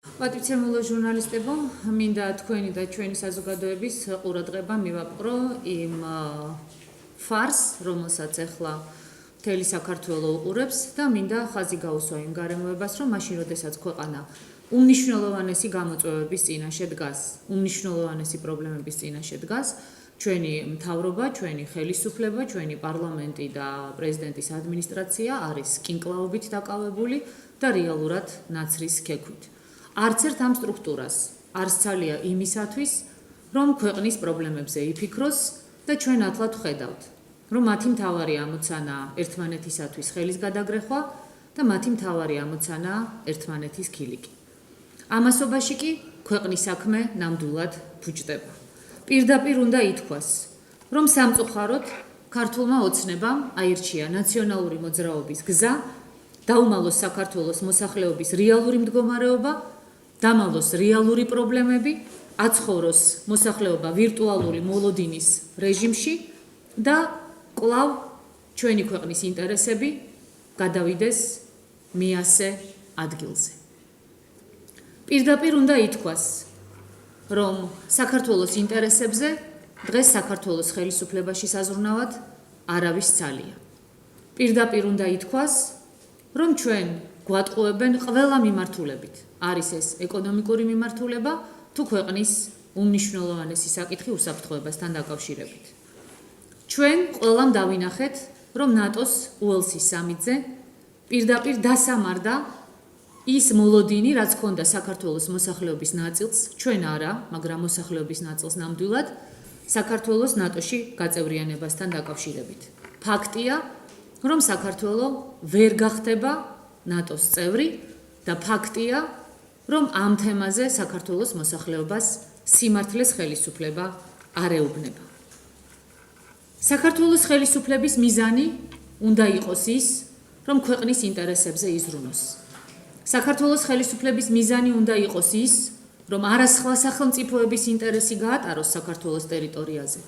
პატრიცემულო ჟურნალისტებო, მინდა თქვენი და ჩვენი საზოგადოების ყურადღება მივაპყრო იმ ფარს, რომელსაც ახლა მთელი საქართველო უყურებს და მინდა ხაზი გაუსვა იმ გარემოებას, რომ მაშინ, როდესაც ქვეყანა უმნიშვნელოვანესი გამოწვევების წინაშე დგას, უმნიშვნელოვანესი პრობლემების წინაშე დგას, ჩვენი მთავრობა, ჩვენი ხელისუფლება, ჩვენი პარლამენტი და პრეზიდენტის ადმინისტრაცია არის კინკლაობით დაკავებული და რეალურად ნაცრის ქექვით. არც ერთ ამ სტრუქტურას არ სცალია იმისათვის, რომ ქვეყნის პრობლემებზე იფიქროს და ჩვენ ათლად ვხედავთ, რომ მათი მთავარი ამოცანა ერთმანეთისათვის ხელის გადაგრეხვა და მათი მთავარი ამოცანა ერთმანეთის ქილიკი. ამასობაში კი ქვეყნის საქმე ნამდვილად ფუჭდება. პირდაპირ უნდა ითქვას, რომ სამწუხაროდ ქართულმა ოცნებამ აირჩია ნაციონალური მოძრაობის გზა, დაუმალოს საქართველოს მოსახლეობის რეალური მდგომარეობა, დამალოს რეალური პრობლემები, აცხოვროს მოსახლეობა ვირტუალური მოლოდინის რეჟიმში და კვლავ ჩვენი ქვეყნის ინტერესები გადავიდეს მიასე ადგილზე. პირდაპირ უნდა ითქვას, რომ საქართველოს ინტერესებზე დღეს საქართველოს ხელისუფლებაში საზრუნავად არავის ძალია. პირდაპირ უნდა ითქვას, რომ ჩვენ გვატყუებენ ყველა მიმართულებით. არის ეს ეკონომიკური მიმართულება თუ ქვეყნის უმნიშვნელოვანესი საკითხი უსაფრთხოებასთან დაკავშირებით. ჩვენ ყველამ დავინახეთ, რომ ნატოს უელსის სამიტზე პირდაპირ დასამარდა ის მოლოდინი, რაც ჰქონდა საქართველოს მოსახლეობის ნაწილს, ჩვენ არა, მაგრამ მოსახლეობის ნაწილს ნამდვილად საქართველოს ნატოში გაწევრიანებასთან დაკავშირებით. ფაქტია, რომ საქართველო ვერ გახდება ნატოს წევრი და ფაქტია, რომ ამ თემაზე საქართველოს მოსახლეობას სიმართლეს ხელისუფლება არ ეუბნება. საქართველოს ხელისუფლების მიზანი უნდა იყოს ის, რომ ქვეყნის ინტერესებზე იზრუნოს. საქართველოს ხელისუფლების მიზანი უნდა იყოს ის, რომ არა სხვა სახელმწიფოების ინტერესი გაატაროს საქართველოს ტერიტორიაზე,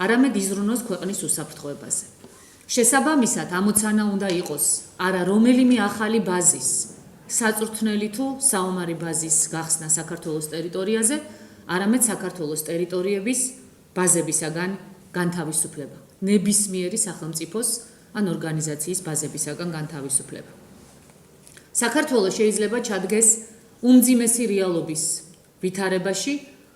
არამედ იზრუნოს ქვეყნის უსაფრთხოებაზე. შესაბამისად, ამოცანა უნდა იყოს არა რომელიმე ახალი ბაზის, საწვრთნელი თუ საომარი ბაზის გახსნა საქართველოს ტერიტორიაზე, არამედ საქართველოს ტერიტორიების ბაზებისაგან განთავისუფლება, ნებისმიერი სახელმწიფოს ან ორგანიზაციის ბაზებისაგან განთავისუფლება. საქართველო შეიძლება ჩადგეს უმძიმესი რეალობის ვითარებაში,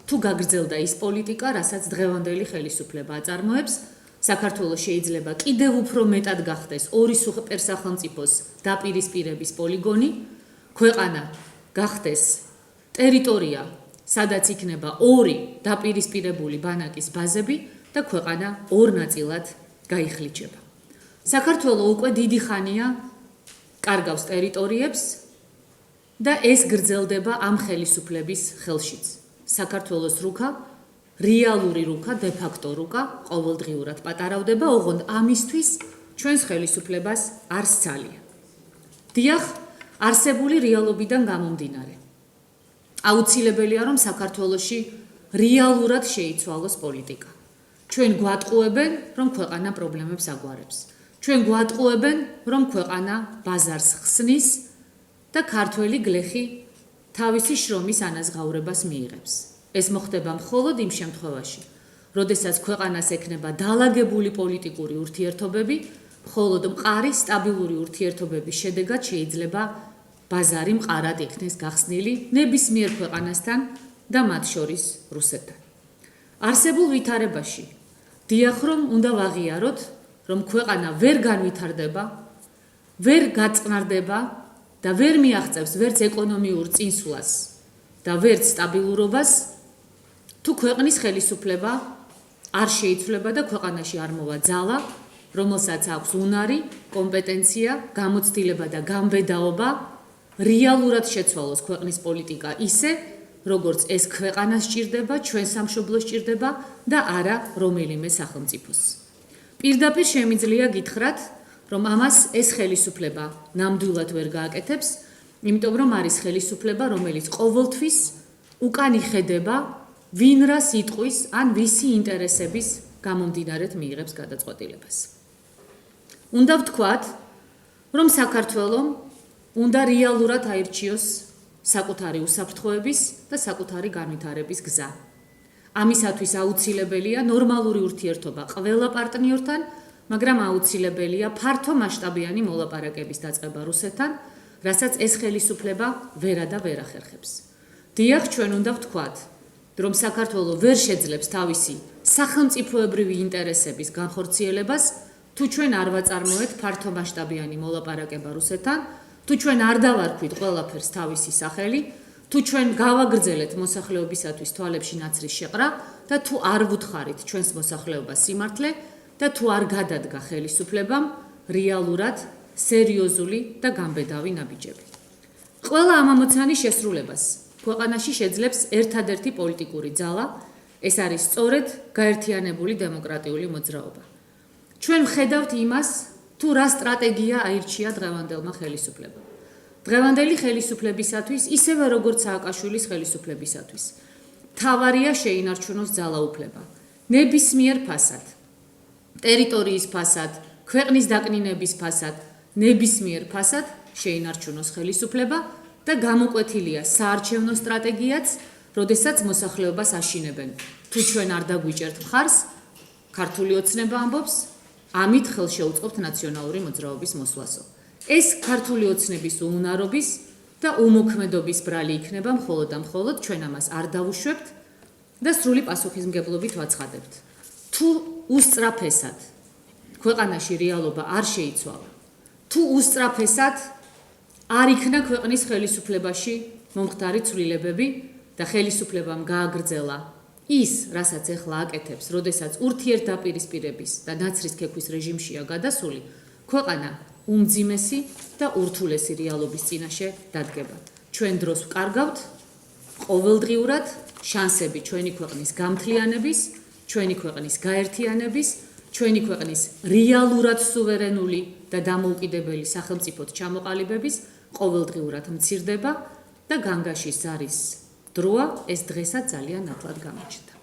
თუ გაგრძელდა ის პოლიტიკა, რასაც დღევანდელი ხელისუფლება აწარმოებს. საქართველო შეიძლება კიდევ უფრო მეტად გახდეს ორი სუპერსახელმწიფოს დაპირისპირების პოლიგონი, ქვეყანა გახდეს ტერიტორია, სადაც იქნება ორი დაპირისპირებული ბანაკის ბაზები და ქვეყანა ორ ნაწილად გაიხლიჩება. საქართველო უკვე დიდი ხანია კარგავს ტერიტორიებს და ეს გრძელდება ამ ხელისუფლების ხელშიც. საქართველოს რუკა, რეალური რუკა, დე-ფაქტო რუკა ყოველდღიურად პატარავდება, ოღონდ ამისთვის ჩვენს ხელისუფლებას არ სცალია. დიახ, არსებული რეალობიდან გამომდინარე. აუცილებელია, რომ საქართველოში რეალურად შეიცვალოს პოლიტიკა. ჩვენ გვატყუებენ, რომ ქვეყანა პრობლემებს აგვარებს. ჩვენ გვატყუებენ, რომ ქვეყანა ბაზარს ხსნის და ქართველი გლეხი თავისი შრომის ანაზღაურებას მიიღებს. ეს მოხდება მხოლოდ იმ შემთხვევაში, როდესაც ქვეყანას ექნება დაალაგებული პოლიტიკური ურთიერთობები, მხოლოდ მყარი სტაბილური ურთიერთობების შედეგად შეიძლება ბაზარი მყარად იქნეს გახსნილი ნებისმიერ ქვეყანასთან და მათ შორის რუსეთთან. არსებულ ვითარებაში დიახ, რომ უნდა ვაღიაროთ, რომ ქვეყანა ვერ განვითარდება, ვერ გაწყნარდება და ვერ მიაღწევს ვერც ეკონომიურ წინსვლას და ვერც სტაბილურობას, თუ ქვეყნის ხელისუფლება არ შეიცვლება და ქვეყანაში არ მოვა ძალა, რომელსაც აქვს უნარი, კომპეტენცია, გამოცდილება და გამბედაობა, რეალურად შეცვალოს ქვეყნის პოლიტიკა ისე, როგორც ეს ქვეყანას სჭირდება, ჩვენ სამშობლოს სჭირდება და არა რომელიმე სახელმწიფოს. პირდაპირ შემიძლია გითხრათ, რომ ამას ეს ხელისუფლება ნამდვილად ვერ გააკეთებს, იმიტომ რომ არის ხელისუფლება, რომელიც ყოველთვის უკან იხედება, ვინ რა სიტყვის ან ვისი ინტერესების გამომდინარედ მიიღებს გადაწყვეტილებას. უნდა ვთქვათ, რომ საქართველომ უნდა რეალურად აირჩიოს საკუთარი უსაფრთხოების და საკუთარი განვითარების გზა. ამისათვის აუცილებელია ნორმალური ურთიერთობა ყველა პარტნიორთან, მაგრამ აუცილებელია ფართო მასშტაბიანი მოლაპარაკების დაწყება რუსეთთან, რასაც ეს ხელისუფლება ვერა და ვერ ახერხებს. დიახ, ჩვენ უნდა ვთქვათ, რომ საქართველო ვერ შეძლებს თავისი სახელმწიფოებრივი ინტერესების განხორციელებას, თუ ჩვენ არ ვაწარმოეთ ფართო მასშტაბიანი მოლაპარაკება რუსეთთან, თუ ჩვენ არ დავარქვით ყველაფერს თავისი სახელი, თუ ჩვენ გავაგრძელეთ მოსახლეობისათვის თვალებში ნაცრის შეყრა და თუ არ ვუთხარით ჩვენს მოსახლეობას სიმართლე და თუ არ გადადგა ხელისუფლებამ რეალურად სერიოზული და გამბედავი ნაბიჯები. ყველა ამ ამოცანის შესრულებას ქვეყანაში შეძლებს ერთადერთი პოლიტიკური ძალა, ეს არის სწორედ გაერთიანებული დემოკრატიული მოძრაობა. ჩვენ ვხედავთ იმას, თუ რა სტრატეგია აირჩია დღევანდელმა ხელისუფლებამ. დღევანდელი ხელისუფლებისათვის, ისევე როგორც სააკაშვილის ხელისუფლებისათვის, მთავარია შეინარჩუნოს ძალაუფლება, ნებისმიერ ფასად, ტერიტორიის ფასად, ქვეყნის დაკნინების ფასად, ნებისმიერ ფასად შეინარჩუნოს ხელისუფლება და გამოკვეთილია საარჩევნო სტრატეგიაც, როდესაც მოსახლეობას აშინებენ. თუ ჩვენ არ დაგვიჭერთ მხარს, ქართული ოცნება ამბობს, ამით ხელშეუწყობთ ნაციონალური მოძრაობის მოსვლასო. ეს ქართული ოცნების უუნარობის და უმოქმედობის ბრალი იქნება მხოლოდ და მხოლოდ ჩვენ ამას არ დავუშვებთ და სრული პასუხისმგებლობით ვაცხადებთ. თუ უსწრაფესად ქვეყანაში რეალობა არ შეიცვალა, თუ უსწრაფესად არ იქნა ქვეყნის ხელისუფლებაში მომხდარი ცვლილებები და ხელისუფლებამ გააგრძელა ის, რასაც ეხლა აკეთებს, როდესაც ურთიერთდაპირისპირების და ნაცრის ქექვის რეჟიმშია გადასული, ქვეყანა უმძიმესი და ურთულესი რეალობის წინაშე დადგება. ჩვენ დროს ვკარგავთ ყოველდღიურად შანსები ჩვენი ქვეყნის გამთლიანების, ჩვენი ქვეყნის გაერთიანების, ჩვენი ქვეყნის რეალურად სუვერენული და დამოუკიდებელი სახელმწიფოდ ჩამოყალიბების ყოველდღიურად მცირდება და განგაშის ზარის დროა ეს დღესაც ძალიან ნაკლად გამოჩნდა.